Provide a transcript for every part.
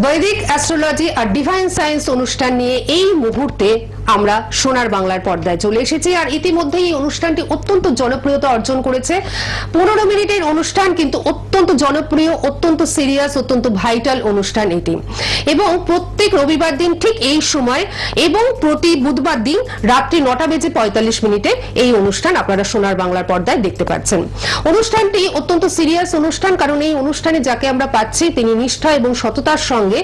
বৈদিক অ্যাস্ট্রোলজি আর divine science অনুষ্ঠান নিয়ে এই মুহূর্তে আমরা সোনার বাংলার পর্দায় চলে এসেছি। আর ইতিমধ্যে এই অনুষ্ঠানটি অত্যন্ত জনপ্রিয়তা অর্জন করেছে। 15 মিনিটের অনুষ্ঠান, কিন্তু অত্যন্ত জনপ্রিয়, অত্যন্ত সিরিয়াস, অত্যন্ত ভাইটাল অনুষ্ঠান এটি। এবং প্রত্যেক রবিবার দিন ঠিক এই সময় এবং প্রতি বুধবার দিন রাত্রি 9:45 এই অনুষ্ঠান আপনারা সোনার বাংলার পর্দায় দেখতে পাচ্ছেন। অনুষ্ঠানটি অত্যন্ত সিরিয়াস অনুষ্ঠান, কারণ এই অনুষ্ঠানে যাকে আমরা পাচ্ছি তিনি নিষ্ঠা এবং সততার সঙ্গে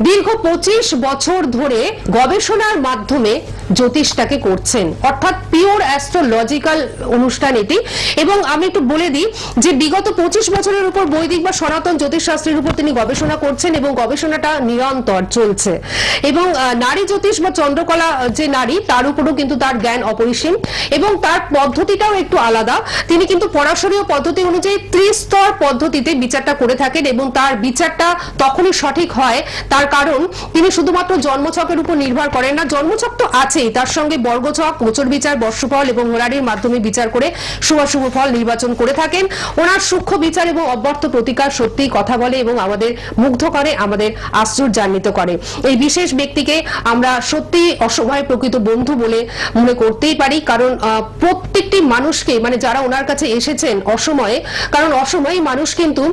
দীর্ঘ 25 বছর ধরে গবেষণার মাধ্যমে জ্যোতিষটাকে করছেন, অর্থাৎ পিওর অ্যাস্ট্রোলজিক্যাল অনুষ্ঠান এটি। এবং আমি একটু বলে দিই যে বিগত 25 বছরের উপর বৈদিক বা সনাতন জ্যোতিষশাস্ত্রের উপর তিনি গবেষণা করছেন এবং গবেষণাটা নিরন্তর চলছে। এবং নারী জ্যোতিষ বা চন্দ্রকলা যে নারী, তার উপরও কিন্তু তার জ্ঞান অপরিসীম এবং তার পদ্ধতিটাও একটু আলাদা। তিনি কিন্তু পরাশরীয় পদ্ধতি অনুযায়ী ত্রিস্তর পদ্ধতিতে বিচারটা করে থাকেন এবং তার বিচারটা তখনই সঠিক হয়। তার কারণ তিনি শুধুমাত্র জন্মছকের উপর নির্ভর করেন না, জন্মছক তো আছেই, তার সঙ্গে বর্গছক, গোচর বিচার, বর্ষফল এবং হোরারির মাধ্যমে বিচার করে শুভাশুভ ফল নির্বাচন করে থাকেন। ওনার সূক্ষ্ম বিচার এবং অব্যর্থ প্রতিকার সত্যিই কথা বলে এবং আমাদের মুগ্ধ করে, আমাদের আশ্চর্যান্বিত করে। এই বিশেষ ব্যক্তিকে আমরা সত্যি অসহায় প্রকৃত বন্ধু বলে মনে করতেই পারি, কারণ প্রত্যেকটি মানুষকে, মানে যারা ওনার কাছে এসেছেন অসময়ে, কারণ অসময়ে মানুষ কিন্তু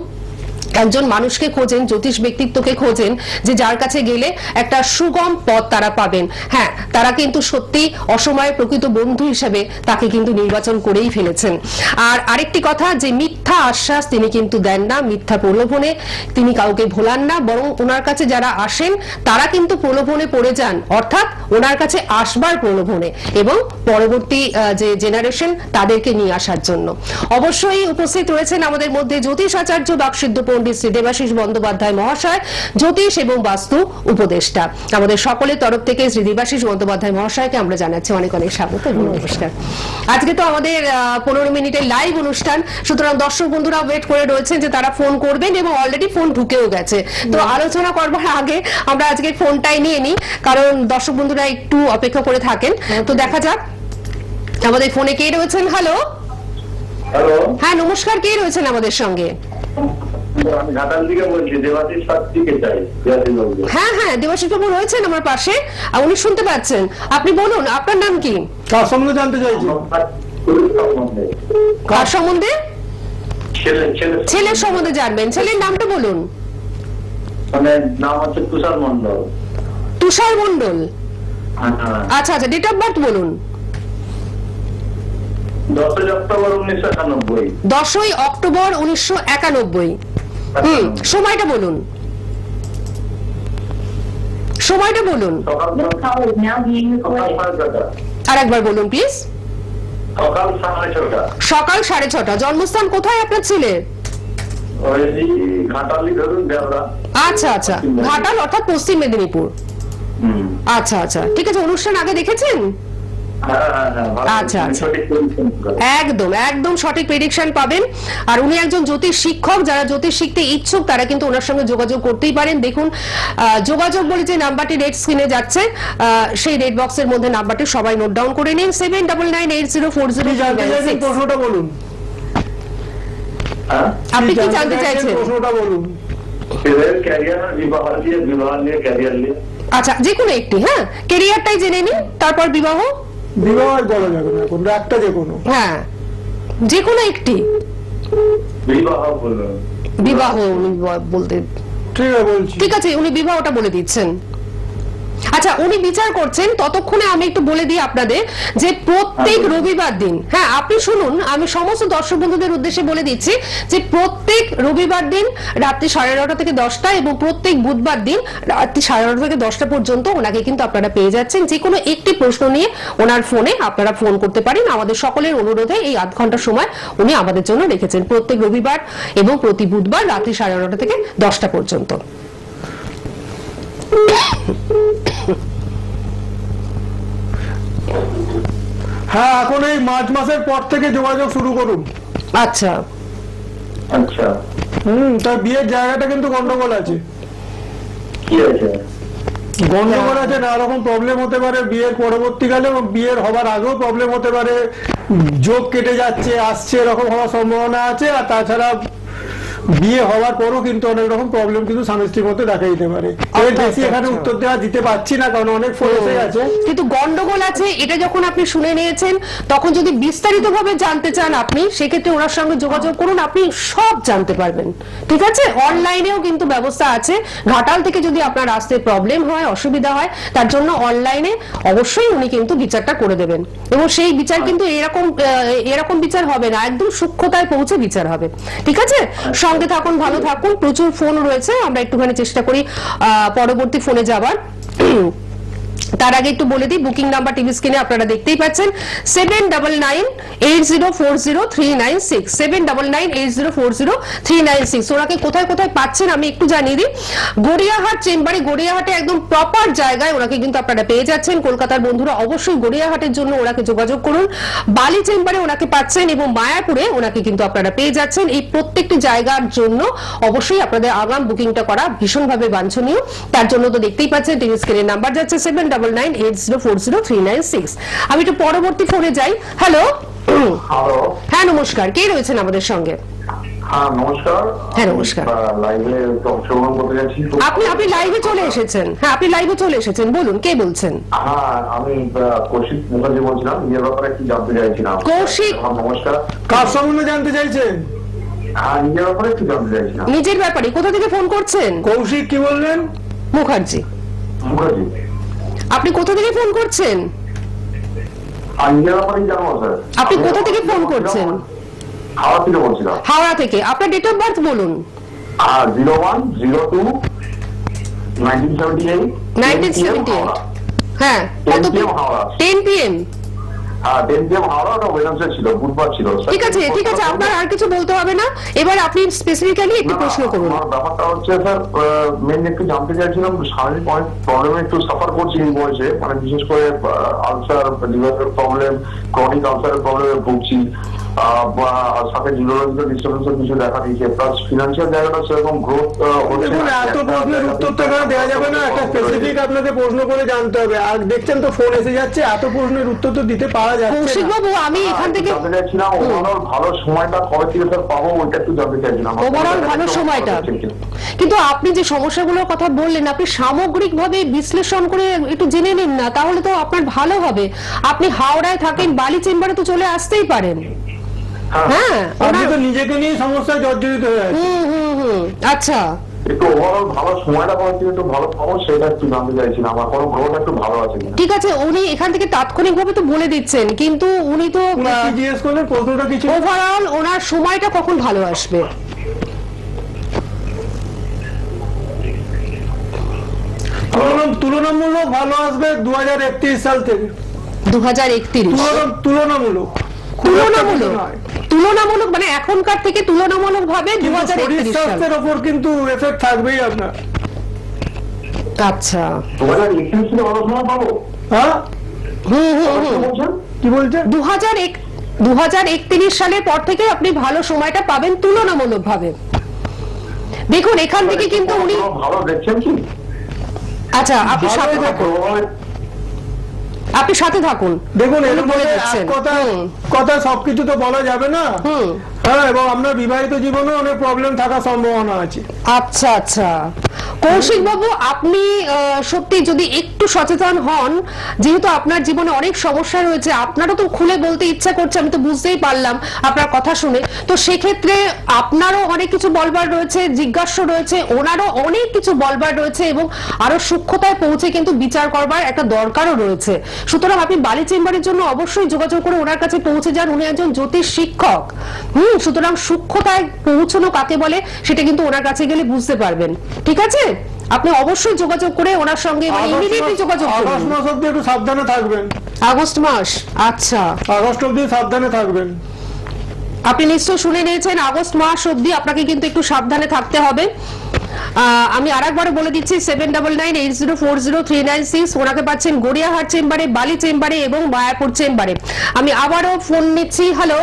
একজন মানুষকে খোঁজেন, জ্যোতিষ ব্যক্তিত্বকে খোঁজেন, যে যার কাছে গেলে একটা সুগম পথ তারা পাবেন। হ্যাঁ, তারা কিন্তু সত্যি অসময়ে প্রকৃত বন্ধু হিসেবে তাকে কিন্তু নির্বাচন করেই ফেলেছেন। আর আরেকটি কথা, যে মিথ্যা আশ্বাস তিনি কিন্তু দেন না, মিথ্যা প্রলোভনে তিনি কাউকে ভোলান না, বরং ওনার কাছে যারা আসেন তারা কিন্তু প্রলোভনে পড়ে যান, অর্থাৎ ওনার কাছে আসবার প্রলোভনে, এবং পরবর্তী যে জেনারেশন তাদেরকে নিয়ে আসার জন্য। অবশ্যই উপস্থিত রয়েছেন আমাদের মধ্যে জ্যোতিষ আচার্য বাকসিদ্ধ শ্রী দেবাশিস বন্দ্যোপাধ্যায় মহাশয়, জ্যোতিষ এবং বাস্তু উপদেষ্টা। আমাদের সকলের তরফ থেকে শ্রী দেবাশিস বন্দ্যোপাধ্যায় মহাশয়কে আমরা জানাচ্ছি অনেক অনেক স্বাগত এবং নমস্কার। আজকে তো আমাদের 15 মিনিটের লাইভ অনুষ্ঠান, সুতরাং দর্শক বন্ধুরা ওয়েট করে রয়েছেন যে তারা ফোন করবেন এবং অলরেডি ফোন ঢুকেও গেছে। তো আলোচনা করবার আগে আমরা আজকে ফোনটাই নিয়ে নিই, কারণ দর্শক বন্ধুরা একটু অপেক্ষা করে থাকেন। তো দেখা যাক আমাদের ফোনে কে রয়েছেন। হ্যালো, হ্যাঁ নমস্কার, কে রয়েছেন আমাদের সঙ্গে? হ্যাঁ হ্যাঁ, দেবাশিস বাবু রয়েছেন আমার পাশে, উনি শুনতে পাচ্ছেন। আপনি বলুন, আপনার নাম কি? কার সম্বন্ধে জানতে চাইছি? কার সম্বন্ধে? ছেলের সম্বন্ধে জানবেন। ছেলের নামটা বলুন। নাম হচ্ছে তুষার মন্ডল। তুষার মন্ডল, আচ্ছা আচ্ছা, ডেট অফ বার্থ বলুন। 10ই অক্টোবর 1991। 10ই অক্টোবর 1991। সময়টা বলুন, সময়টা বলুন। আর একবার বলুন প্লিজ। সকাল 6:30। জন্মস্থান কোথায় আপনার ছেলের? আচ্ছা আচ্ছা, ঘাটাল অর্থাৎ পশ্চিম মেদিনীপুর। আচ্ছা আচ্ছা, ঠিক আছে। অনুষ্ঠান আগে দেখেছেন? আচ্ছা আচ্ছা, একদম একদম সঠিক প্রেডিকশন পাবেন। আর উনি একজন জ্যোতিষ শিক্ষক, যারা জ্যোতিষ শিখতে ইচ্ছুক তারা কিন্তু ওনার সঙ্গে যোগাযোগ করতেই পারেন। দেখুন, যোগাযোগ বলে যে নাম্বারটি রেড স্ক্রিনে যাচ্ছে, সেই রেড বক্সের মধ্যে নাম্বারটি সবাই নোট ডাউন করে নিন। 79980400। প্রশ্নটা বলুন, আপনি কি জানতে চাইছেন? প্রশ্নটা বলুন। আচ্ছা, যে কোনো একটি। হ্যাঁ, ক্যারিয়ারটাই জেনে নিন, তারপর বিবাহ। বিবাহ বলা যাবে না, এখন একটা যে কোনো। হ্যাঁ, যে কোনো একটি। বিবাহ উনি বলতে, ঠিক আছে, উনি বিবাহটা বলে দিচ্ছেন। আচ্ছা, উনি বিচার করছেন, ততক্ষণে আমি একটু বলে দিই আপনাদের যে প্রত্যেক রবিবার দিন, হ্যাঁ আপনি শুনুন, আমি সমস্ত দর্শক বন্ধুদের উদ্দেশ্যে বলে দিচ্ছি যে প্রত্যেক রবিবার দিন রাত্রি 9:30 থেকে 10টা এবং প্রত্যেক বুধবার দিন রাত্রি 9:30 থেকে 10টা পর্যন্ত ওনাকে কিন্তু আপনারা পেয়ে যাচ্ছেন। যে কোনো একটি প্রশ্ন নিয়ে ওনার ফোনে আপনারা ফোন করতে পারেন। আমাদের সকলের অনুরোধে এই আধ ঘন্টা সময় উনি আমাদের জন্য রেখেছেন, প্রত্যেক রবিবার এবং প্রতি বুধবার রাত্রি 9:30 থেকে 10টা পর্যন্ত। হ্যাঁ, এখন এই মার্চ মাসের পর থেকে যোগাযোগ শুরু করুন। আচ্ছা আচ্ছা, তার বিয়ের জায়গাটা কিন্তু গন্ডগোল আছে। কি আছে? গন্ডগোল আছে, নানা রকম প্রবলেম হতে পারে বিয়ের পরবর্তীকালে, এবং বিয়ের হবার আগেও প্রবলেম হতে পারে। যোগ কেটে যাচ্ছে, আসছে, এরকম হওয়ার সম্ভাবনা আছে। আর তাছাড়া বিয়ে হওয়ার পরও কিন্তু অনেক রকম প্রবলেম কিন্তু স্বামী স্ত্রীর মধ্যে দেখা দিতে পারে। এর বেশি এখানে উত্তর দেওয়া দিতে পারছি না, কারণ অনেক ফোন এসে গেছে। কিন্তু গন্ডগোল আছে, এটা যখন আপনি শুনে নিয়েছেন, তখন যদি বিস্তারিত ভাবে জানতে চান আপনি, সেক্ষেত্রে ওনার সঙ্গে যোগাযোগ করুন, আপনি সব জানতে পারবেন। ঠিক আছে, অনলাইনেও কিন্তু ব্যবস্থা আছে। ঘাটাল থেকে যদি আপনার আসতে প্রবলেম হয়, অসুবিধা হয়, তার জন্য অনলাইনে অবশ্যই উনি কিন্তু বিচারটা করে দেবেন, এবং সেই বিচার কিন্তু এরকম বিচার হবে না, একদম সূক্ষ্মতায় পৌঁছে বিচার হবে। ঠিক আছে, সঙ্গে থাকুন, ভালো থাকুন। প্রচুর ফোন রয়েছে, আমরা একটুখানি চেষ্টা করি পরবর্তী ফোনে যাবার। তার আগে একটু বলে দিই, বুকিং নাম্বার টিভি স্ক্রিনে আপনারা দেখতেই পাচ্ছেন 7998040396, 7998040396। ওনাকে কোথায় কোথায় পাচ্ছেন আমি একটু জানিয়ে দিই। গড়িয়াহাট চেম্বারে, গড়িয়াহাটে একদম প্রপার জায়গায় ওনাকে কিন্তু আপনারা পেয়ে যাচ্ছেন। কলকাতার বন্ধুরা অবশ্যই গড়িয়াহাটের জন্য ওনাকে যোগাযোগ করুন। বালি চেম্বারে ওনাকে পাচ্ছেন, এবং মায়াপুরে ওনাকে কিন্তু আপনারা পেয়ে যাচ্ছেন। এই প্রত্যেকটি জায়গার জন্য অবশ্যই আপনাদের আগাম বুকিংটা করা ভীষণভাবে বাঞ্ছনীয়। তার জন্য তো দেখতেই পাচ্ছেন টিভি স্ক্রিনের নাম্বার যাচ্ছে 7998040396। আমি একটু পরবর্তী ফোনে যাই। হ্যালো, হ্যালো, হ্যাঁ নমস্কার, কে রয়েছেন আমাদের সঙ্গে? হ্যাঁ নমস্কার। হ্যাঁ নমস্কার। লাইভে অংশগ্রহণ করতে যাচ্ছি। আপনি লাইভে চলে এসেছেন। হ্যাঁ, আপনি লাইভে চলে এসেছেন, বলুন কে বলছেন? হ্যাঁ, আমি কৌশিক মুখার্জি বলছিলাম। নিজের ব্যাপারে একটু জানতে চাইছিলাম। কৌশিক, নমস্কার। কার সম্বন্ধে জানতে চাইছেন? হ্যাঁ, নিজের ব্যাপারে একটু জানতে চাইছিলাম। নিজের ব্যাপারে কোথা থেকে ফোন করছেন? কৌশিক কি বললেন? মুখার্জি। মুখার্জি, আপনি কোথা থেকে ফোন করছেন? নিজের ব্যাপারে জানবো স্যার। আপনি কোথা থেকে ফোন করছেন? হাওড়া থেকে বলছিলাম। হাওড়া থেকে। আপনার ডেট অফ বার্থ বলুন। 0102 1978। হ্যাঁ, কত 10 PM হাওড়া। 10 PM। হ্যাঁ, 10 PM হাওড়া, ওটা ওয়েডনেসডে ছিল, বুধবার ছিল। ঠিক আছে, ঠিক আছে, আপনার আর কিছু বলতে হবে না। এবার আপনি স্পেসিফিক্যালি একটু প্রশ্ন করুন। আমার ব্যাপারটা হচ্ছে স্যার, মেইন একটু জানতে চাইছিলাম, শারীরিক অনেক প্রবলেমে একটু সাফার করছি এই বয়সে, মানে বিশেষ করে আলসার, লিভারের প্রবলেম, ক্রনিক আলসারের প্রবলেমে ভুগছি, সাথে নিউরোলজিক্যাল ডিস্টার্বেন্সের কিছু দেখা দিয়েছে, প্লাস ফিনান্সিয়াল জায়গাটা সেরকম গ্রোথ হচ্ছে দেখুন, না। এত প্রশ্নের উত্তর তো এখানে দেওয়া যাবে না, একটা স্পেসিফিক আপনাকে প্রশ্ন করে জানতে হবে। আর দেখছেন তো ফোন এসে যাচ্ছে, এত প্রশ্নের উত্তর তো দিতে পারা যাচ্ছে কৌশিক না। বাবু, আমি এখান থেকে জানতে চাইছিলাম ওভারঅল ভালো সময়টা কবে থেকে স্যার পাবো, ওইটা একটু জানতে চাইছিলাম। ওভারঅল ভালো সময়টা, কিন্তু আপনি যে সমস্যাগুলোর কথা বললেন, আপনি সামগ্রিকভাবে বিশ্লেষণ করে একটু জেনে নিন না, তাহলে তো আপনার ভালো হবে। আপনি হাওড়ায় থাকেন, বালি চেম্বারে তো চলে আসতেই পারেন। হ্যাঁ, আপনি তো নিজেকে নিয়ে সমস্যায় জর্জরিত হয়ে আছে। আচ্ছা, একটু ওভারঅল ভালো সময়টা কবে থেকে একটু ভালো পাবো, সেটা একটু জানতে চাইছিলাম। আমার কোনো গ্রোথ একটু ভালো আছে কিনা। ঠিক আছে, উনি এখান থেকে তাৎক্ষণিকভাবে তো বলে দিচ্ছেন, কিন্তু উনি তো উনি কি জিজ্ঞেস করলেন? প্রশ্নটা কি ছিল? ওভারঅল ওনার সময়টা কখন ভালো আসবে? তুলনামূলক ভালো আসবে 2031 সাল থেকে। 2031। তুলনামূলক তুলনামূলক মানে এখনকার থেকে তুলনামূলক ভাবে 2031 সাল। স্বাস্থ্যের উপর কিন্তু এফেক্ট থাকবেই আপনার। আচ্ছা, 2031 সালে ভালো সময় পাবো? হ্যাঁ, বলছেন? কি বলছেন? 2031 সালের পর থেকে আপনি ভালো সময়টা পাবেন তুলনামূলক ভাবে। দেখুন, এখান থেকে কিন্তু উনি ভালো দেখছেন কি? আচ্ছা, আপনি সাথে থাকুন, আপনি সাথে থাকুন। দেখুন, উনি এর বলে মধ্যে দিচ্ছেন। কথা সবকিছু তো বলা যাবে না। হ্যাঁ, এবং আপনার বিবাহিত জীবনে অনেক প্রবলেম থাকার সম্ভাবনা আছে। আচ্ছা আচ্ছা, কৌশিক বাবু, আপনি সত্যি যদি একটু সচেতন হন, যেহেতু আপনার জীবনে অনেক সমস্যা রয়েছে, আপনারও তো খুলে বলতে ইচ্ছা করছে, আমি তো বুঝতেই পারলাম আপনার কথা শুনে। তো সেক্ষেত্রে আপনারও অনেক কিছু বলবার রয়েছে, জিজ্ঞাসা রয়েছে, ওনারও অনেক কিছু বলবার রয়েছে, এবং আরো সূক্ষ্মতায় পৌঁছে কিন্তু বিচার করবার একটা দরকারও রয়েছে। সুতরাং আপনি বালি চেম্বারের জন্য অবশ্যই যোগাযোগ করে ওনার কাছে পৌঁছে যান। উনি একজন জ্যোতিষ শিক্ষক। সুতরাং সূক্ষ্মতায় পৌঁছানো কাকে বলে সেটা কিন্তু ওনার কাছে গেলে বুঝতে পারবেন। ঠিক আছে, আপনি অবশ্যই যোগাযোগ করে ওনার সঙ্গে ইমিডিয়েটলি যোগাযোগ করুন। আগস্ট মাস অব্দি একটু সাবধানে থাকবেন। আগস্ট মাস, আচ্ছা, আগস্ট অব্দি সাবধানে থাকবেন। আপনি নিশ্চয় শুনে নিয়েছেন, আগস্ট মাস অব্দি আপনাকে কিন্তু একটু সাবধানে থাকতে হবে। আমি আরেকবার বলে দিচ্ছি, 7998040396। ওনাকে পাচ্ছেন গড়িয়াহাট চেম্বারে, বালি চেম্বারে এবং মায়াপুর চেম্বারে। আমি আবারও ফোন নিচ্ছি। হ্যালো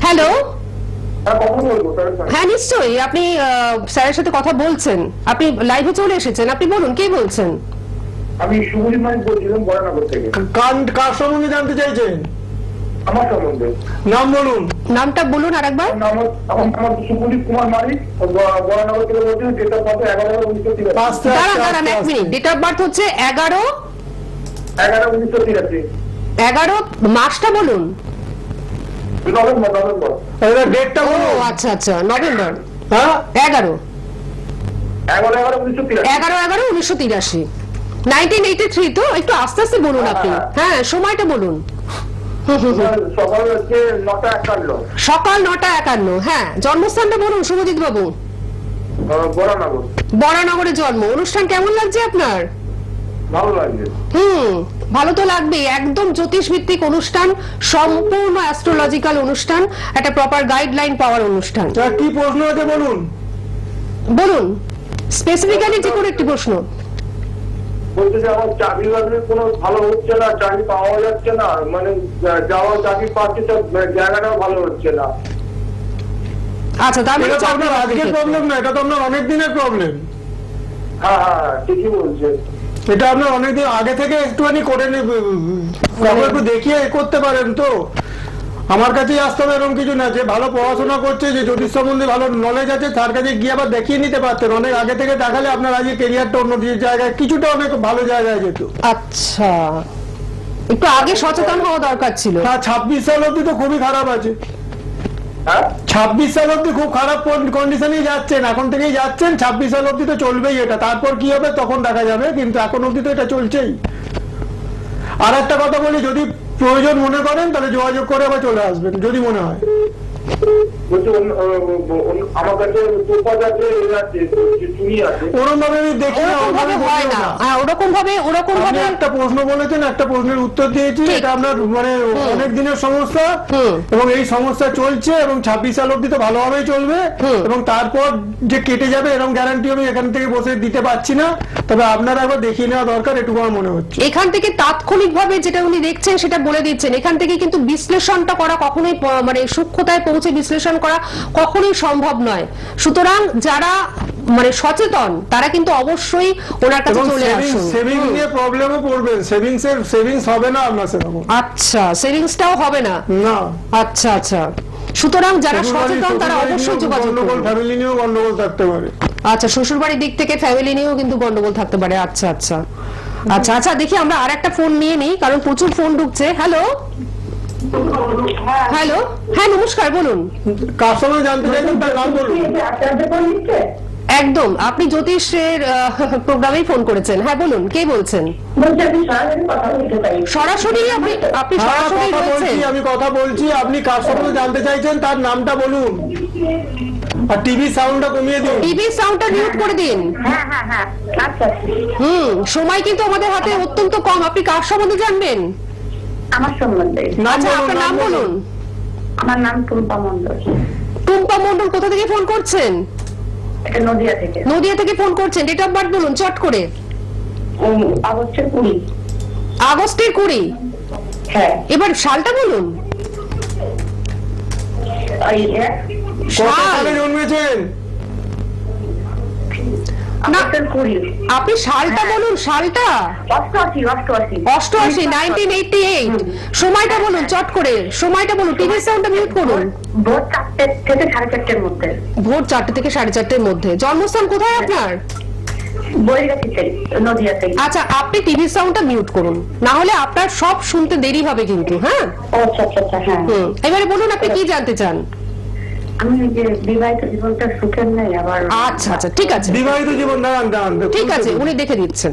হ্যালো, হ্যাঁ নিশ্চয়ই, আপনি স্যারের সাথে কথা বলছেন, আপনি লাইভে চলে এসেছেন, আপনি বলুন কে বলছেন? আমি শুভজিৎ মাইক বলছিলাম বরানগর থেকে। কার সম্বন্ধে জানতে চাইছেন? আমার সম্বন্ধে নাম বলুন। নামটা বলুন আরেকবার। আমার সুকুলি কুমার মালিক, বরানগর থেকে বলছি। Date of birth 11/1983। দাঁড়ান এক মিনিট, ডেট অফ বার্থ হচ্ছে 11/1983। 11 মাসটা বলুন। নভেম্বর। ডেটটা ও বলুন। আচ্ছা আচ্ছা, নভেম্বর হ্যাঁ 11 11/1983। 1983 1983 তো? একটু আস্তে আস্তে বলুন আপনি। হ্যাঁ সময়টা বলুন। সকাল হচ্ছে 9:51। সকাল 9:51। হ্যাঁ জন্মস্থানটা বলুন শুভজিৎ বাবু। বরানগর। বরানগরে জন্ম। অনুষ্ঠান কেমন লাগছে আপনার? ভালো লাগছে। ভালো তো লাগবে। একদম জ্যোতিষ ভিত্তিক অনুষ্ঠান, সম্পূর্ণ অ্যাস্ট্রোলজিক্যাল অনুষ্ঠান, একটা প্রপার গাইডলাইন পাওয়ার অনুষ্ঠান। তা কি প্রশ্ন আছে বলুন। বলুন স্পেসিফিক্যালি যে কোনো একটি প্রশ্ন। বলতে যে আমার চাকরি বাকরি কোনো ভালো হচ্ছে না, চাকরি পাওয়া যাচ্ছে না, মানে যাওয়া চাকরি পাচ্ছি তো জায়গাটাও ভালো হচ্ছে না। আচ্ছা তার মানে এটা তো আপনার আজকের প্রবলেম না, এটা তো আপনার অনেক দিনের প্রবলেম। হ্যাঁ ঠিকই বলছেন। এটা আপনার অনেকদিন আগে থেকে একটুখানি করে একটু দেখিয়ে করতে পারেন তো। আমার কাছেই আসতে হবে এরকম কিছু না। যে ভালো পড়াশোনা করছে, যে জ্যোতিষ সম্বন্ধে ভালো নলেজ আছে, তার কাছে গিয়ে আবার দেখিয়ে নিতে পারতেন। অনেক আগে থেকে দেখালে আপনার আজকে কেরিয়ারটা অন্য জায়গায় কিছুটা অনেক ভালো জায়গায় যেত। আচ্ছা একটু আগে সচেতন হওয়া দরকার ছিল। হ্যাঁ 26 সাল অব্দি তো খুবই খারাপ আছে। 26 সাল অব্দি খুব খারাপ কন্ডিশনেই যাচ্ছেন, এখন থেকেই যাচ্ছেন। 26 সাল অব্দি তো চলবেই এটা, তারপর কি হবে তখন দেখা যাবে, কিন্তু এখন অব্দি তো এটা চলছেই। আর একটা কথা বলি, যদি প্রয়োজন মনে করেন তাহলে যোগাযোগ করে আবার চলে আসবেন যদি মনে হয়। আমার কাছে ওরকম ভাবে আমি দেখি না, ওরকম ভাবে হয় না। ওরকম ভাবে আপনি একটা প্রশ্ন বলেছেন, একটা প্রশ্নের উত্তর দিয়েছি। এটা আপনার মানে অনেক দিনের সমস্যা এবং এই সমস্যা চলছে এবং 26 সাল অব্দি তো ভালোভাবেই চলবে এবং তারপর যে কেটে যাবে এরকম গ্যারান্টি আমি এখান থেকে বসে দিতে পারছি না। তবে আপনারা একবার দেখিয়ে নেওয়া দরকার, এটুকু আমার মনে হচ্ছে। এখান থেকে তাৎক্ষণিক ভাবে যেটা উনি দেখছেন সেটা বলে দিচ্ছেন। এখান থেকে কিন্তু বিশ্লেষণটা করা কখনোই মানে সূক্ষ্মতায় পৌঁছে বিশ্লেষণ করা কখনোই সম্ভব নয়। সুতরাং যারা মানে সচেতন তারা কিন্তু অবশ্যই ওনার কাছে চলে আসুন। সেভিং নিয়ে প্রবলেমও পড়বেন, সেভিংস হবে না আপনার সেরকম। আচ্ছা সেভিংসটাও হবে না? না। আচ্ছা আচ্ছা, সুতরাং যারা সচেতন তারা অবশ্যই যোগাযোগ করুন। ফ্যামিলি নিয়েও গন্ডগোল থাকতে পারে। আচ্ছা শ্বশুর বাড়ির দিক থেকে ফ্যামিলি নিয়েও কিন্তু গন্ডগোল থাকতে পারে। আচ্ছা আচ্ছা আচ্ছা আচ্ছা, দেখি আমরা আর একটা ফোন নিয়ে নিই কারণ প্রচুর ফোন ঢুকছে। হ্যালো হ্যালো, হ্যাঁ নমস্কার, বলুন। কার সঙ্গে জানতে চাইছেন তার নাম বলুন। একদম, আপনি জ্যোতিষের প্রোগ্রামেই ফোন করেছেন। হ্যাঁ বলুন, কে বলছেন? সরাসরি আপনি সরাসরি রয়েছেন। আমি কথা বলছি, আপনি কার সঙ্গে জানতে চাইছেন তার নামটা বলুন আর টিভি সাউন্ডটা কমিয়ে দিন। টিভি সাউন্ডটা মিউট করে দিন। সময় কিন্তু আমাদের হাতে অত্যন্ত কম। আপনি কার সম্বন্ধে জানবেন? আমার সম্বন্ধে। আচ্ছা আপনার নাম বলুন। আমার নাম টুম্পা মন্ডল। টুম্পা মন্ডল কোথা থেকে ফোন করছেন? এটা নদিয়া থেকে। নদিয়া থেকে ফোন করছেন। ডেট অফ বার্থ বলুন চট করে। আগস্টের 20। আগস্টের 20? হ্যাঁ। এবার সালটা বলুন। কত সালে জন্মেছেন? আপনি সালটা বলুন, সালটা। 88 1988। সময়টা বলুন চট করে, সময়টা বলুন। টিভি সাউন্ডটা মিউট করুন। ভোর 4টে থেকে 4:30-র মধ্যে। ভোর 4টে থেকে 4:30-র মধ্যে। জন্মস্থান কোথায় আপনার? আচ্ছা আপনি টিভি সাউন্ডটা মিউট করুন, না হলে আপনার সব শুনতে দেরি হবে কিন্তু। হ্যাঁ আচ্ছা আচ্ছা হ্যাঁ। এবারে বলুন আপনি কি জানতে চান? আমি যে বিবাহিত জীবনটা সুখের নাই আবার। আচ্ছা আচ্ছা ঠিক আছে, বিবাহিত জীবন দাঁড়ান ঠিক আছে, উনি দেখে দিচ্ছেন।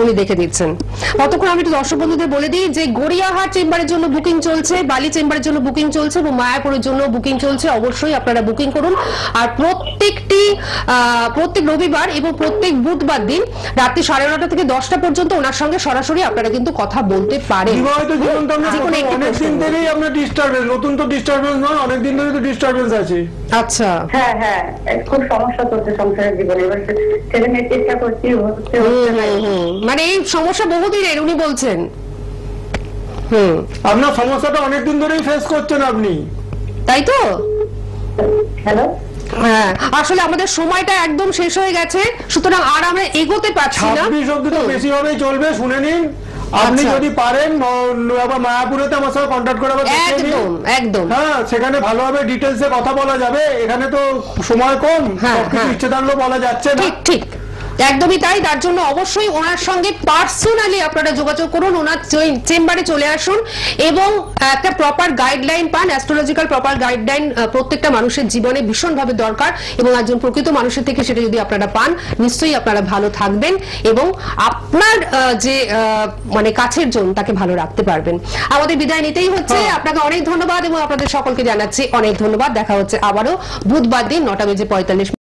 উনি দেখে দিচ্ছেন। ততক্ষণ আমি একটু দর্শক বন্ধুদের বলে দিই যে গড়িয়াহাট চেম্বারের জন্য বুকিং চলছে, বালি চেম্বারের জন্য বুকিং চলছে এবং মায়াপুরের জন্য বুকিং চলছে। অবশ্যই আপনারা বুকিং করুন। আর প্রত্যেক রবিবার এবং প্রত্যেক বুধবার দিন রাত্রি 9:30 থেকে 10টা পর্যন্ত ওনার সঙ্গে সরাসরি আপনারা কিন্তু কথা বলতে পারেন। বিবাহিত জীবন তো অনেকদিন ধরেই আপনার ডিস্টার্বেন্স, নতুন তো ডিস্টার্বেন্স নয়, অনেকদিন ধরে তো ডিস্টার্বেন্স আছে। আচ্ছা হ্যাঁ হ্যাঁ, খুব সমস্যা চলছে সংসারের জীবনে। এবার ছেলে মেয়ে চেষ্টা করছি, মানে এই সমস্যা বহুদিনের উনি বলছেন। আপনার সমস্যাটা অনেকদিন ধরেই ফেস করছেন আপনি, তাই তো? হ্যালো হ্যাঁ, আসলে আমাদের সময়টা একদম শেষ হয়ে গেছে, সুতরাং আর আমরা এগোতে পারছি না। 26 অব্দি তো বেশি ভাবেই চলবে, শুনে নিন। আপনি আচ্ছা। যদি পারেন আবার মায়াপুরেতে আমার সঙ্গে কন্ট্যাক্ট করে আবার দেখিয়ে নিন। একদম একদম হ্যাঁ, সেখানে ভালোভাবে ডিটেলসে কথা বলা যাবে। এখানে তো সময় কম, হ্যাঁ, সবকিছু হ্যাঁ। ইচ্ছে থাকলেও বলা যাচ্ছে না। ঠিক ঠিক একদমই তাই। তার জন্য অবশ্যই ওনার সঙ্গে পার্সোনালি আপনারা যোগাযোগ করুন, ওনার চেম্বারে চলে আসুন এবং একটা প্রপার গাইডলাইন পান। অ্যাস্ট্রোলজিক্যাল প্রপার গাইডলাইন প্রত্যেকটা মানুষের জীবনে ভীষণভাবে দরকার এবং একজন প্রকৃত মানুষের থেকে সেটা যদি আপনারা পান, নিশ্চয়ই আপনারা ভালো থাকবেন এবং আপনার যে মানে কাছের জন তাকে ভালো রাখতে পারবেন। আমাদের বিদায় নিতেই হচ্ছে। আপনাকে অনেক ধন্যবাদ এবং আপনাদের সকলকে জানাচ্ছি অনেক ধন্যবাদ। দেখা হচ্ছে আবারও বুধবার দিন 9:45